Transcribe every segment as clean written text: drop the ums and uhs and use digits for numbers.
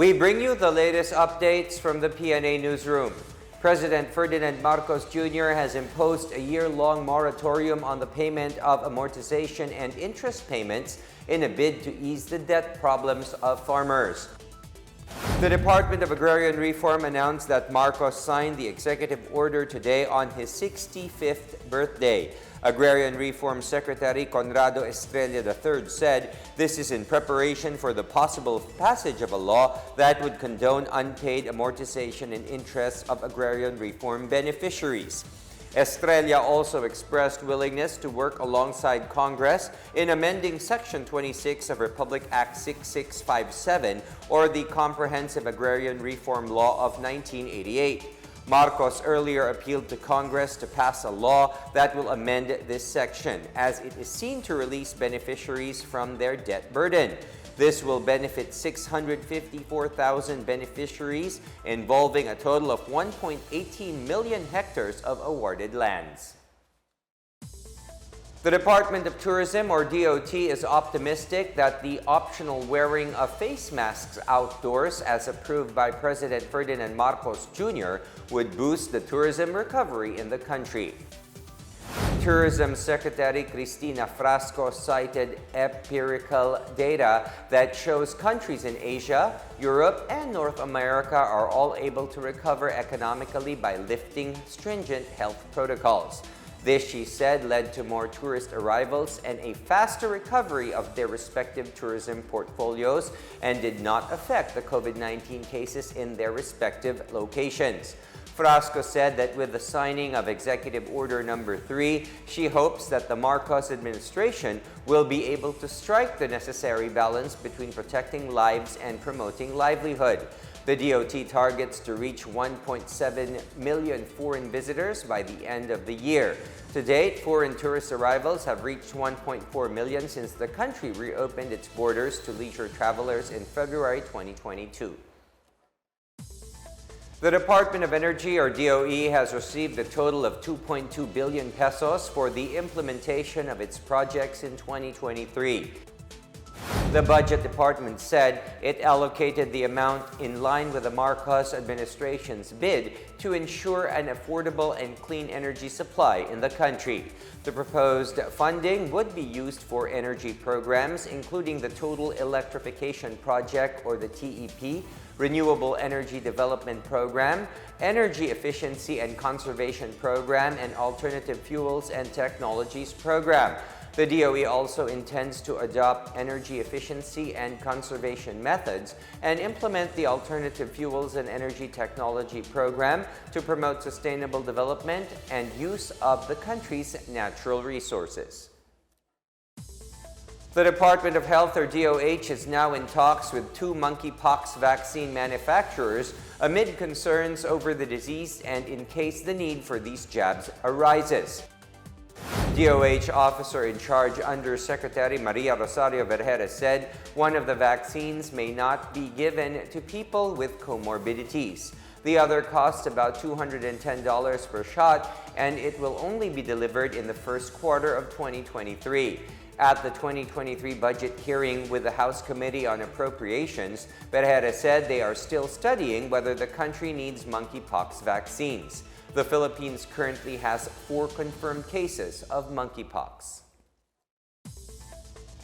We bring you the latest updates from the Pna Newsroom. President Ferdinand Marcos Jr. has imposed a year-long moratorium on the payment of amortization and interest payments in a bid to ease the debt problems of farmers. The Department of Agrarian Reform announced that Marcos signed the executive order today on his 65th birthday. Agrarian Reform Secretary Conrado Estrella III said this is in preparation for the possible passage of a law that would condone unpaid amortization and interest of agrarian reform beneficiaries. Estrella also expressed willingness to work alongside Congress in amending Section 26 of Republic Act 6657 or the Comprehensive Agrarian Reform Law of 1988. Marcos earlier appealed to Congress to pass a law that will amend this section, as it is seen to release beneficiaries from their debt burden. This will benefit 654,000 beneficiaries, involving a total of 1.18 million hectares of awarded lands. The Department of Tourism, or DOT, is optimistic that the optional wearing of face masks outdoors, as approved by President Ferdinand Marcos Jr., would boost the tourism recovery in the country. Tourism Secretary Cristina Frasco cited empirical data that shows countries in Asia, Europe, and North America are all able to recover economically by lifting stringent health protocols. This, she said, led to more tourist arrivals and a faster recovery of their respective tourism portfolios and did not affect the COVID-19 cases in their respective locations. Frasco said that with the signing of Executive Order Number 3, she hopes that the Marcos administration will be able to strike the necessary balance between protecting lives and promoting livelihood. The DOT targets to reach 1.7 million foreign visitors by the end of the year. To date, foreign tourist arrivals have reached 1.4 million since the country reopened its borders to leisure travelers in February 2022. The Department of Energy, or DOE, has received a total of 2.2 billion pesos for the implementation of its projects in 2023. The Budget Department said it allocated the amount in line with the Marcos administration's bid to ensure an affordable and clean energy supply in the country. The proposed funding would be used for energy programs, including the Total Electrification Project, or the TEP, Renewable Energy Development Program, Energy Efficiency and Conservation Program, and Alternative Fuels and Technologies Program. The DOE also intends to adopt energy efficiency and conservation methods and implement the Alternative Fuels and Energy Technology Program to promote sustainable development and use of the country's natural resources. The Department of Health, or DOH, is now in talks with 2 monkeypox vaccine manufacturers amid concerns over the disease and in case the need for these jabs arises. DOH officer in charge, Undersecretary Maria Rosario Vergara, said one of the vaccines may not be given to people with comorbidities. The other costs about $210 per shot, and it will only be delivered in the first quarter of 2023. At the 2023 budget hearing with the House Committee on Appropriations, Vergara said they are still studying whether the country needs monkeypox vaccines. The Philippines currently has 4 confirmed cases of monkeypox.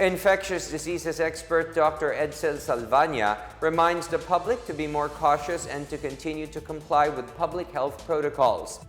Infectious diseases expert Dr. Edsel Salvaña reminds the public to be more cautious and to continue to comply with public health protocols.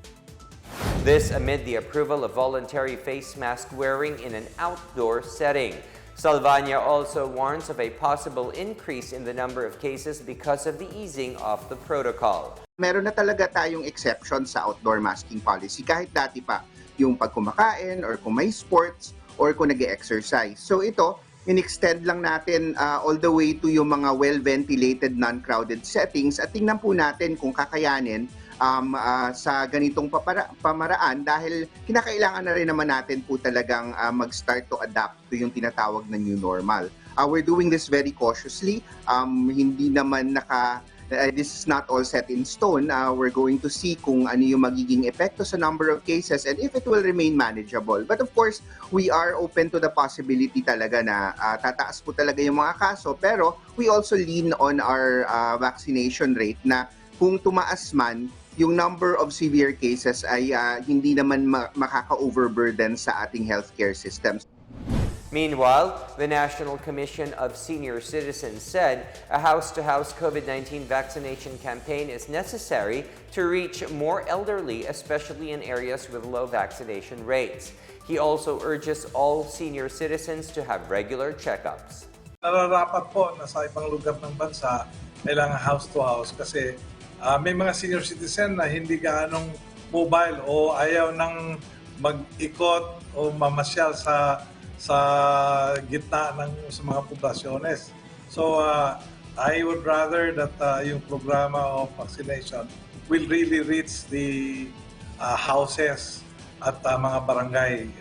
This amid the approval of voluntary face mask wearing in an outdoor setting. Salvaña also warns of a possible increase in the number of cases because of the easing of the protocol. Meron na talaga tayong exception sa outdoor masking policy kahit dati pa, yung pag kumakain or kung may sports or kung nag-exercise. So ito, in-extend lang natin all the way to yung mga well-ventilated, non-crowded settings at tingnan po natin kung kakayanin sa ganitong pamaraan dahil kinakailangan na rin naman natin po talagang mag-start to adapt to yung tinatawag na new normal. We're doing this very cautiously, hindi naman This is not all set in stone. We're going to see kung ano yung magiging epekto sa number of cases and if it will remain manageable. But of course, we are open to the possibility talaga na tataas po talaga yung mga kaso, pero we also lean on our vaccination rate na kung tumaas man, yung number of severe cases ay hindi naman makaka-overburden sa ating healthcare systems. Meanwhile, the National Commission of Senior Citizens said a house-to-house COVID-19 vaccination campaign is necessary to reach more elderly, especially in areas with low vaccination rates. He also urges all senior citizens to have regular checkups. Nararapat po na sa ibang lugar ng bansa, kailangan house-to-house kasi may mga senior citizen na hindi gaanong mobile o ayaw nang mag-ikot o mamasyal sa gitna sa mga poblasyones. So I would rather that yung programa of vaccination will really reach the houses at mga barangay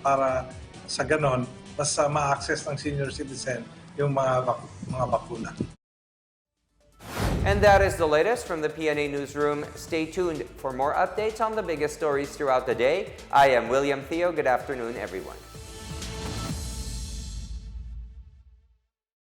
para sa ganon mas ma-access ng senior citizen yung mga bakuna. And that is the latest from the Pna Newsroom. Stay tuned for more updates on the biggest stories throughout the day. I am William Theo. Good afternoon, everyone.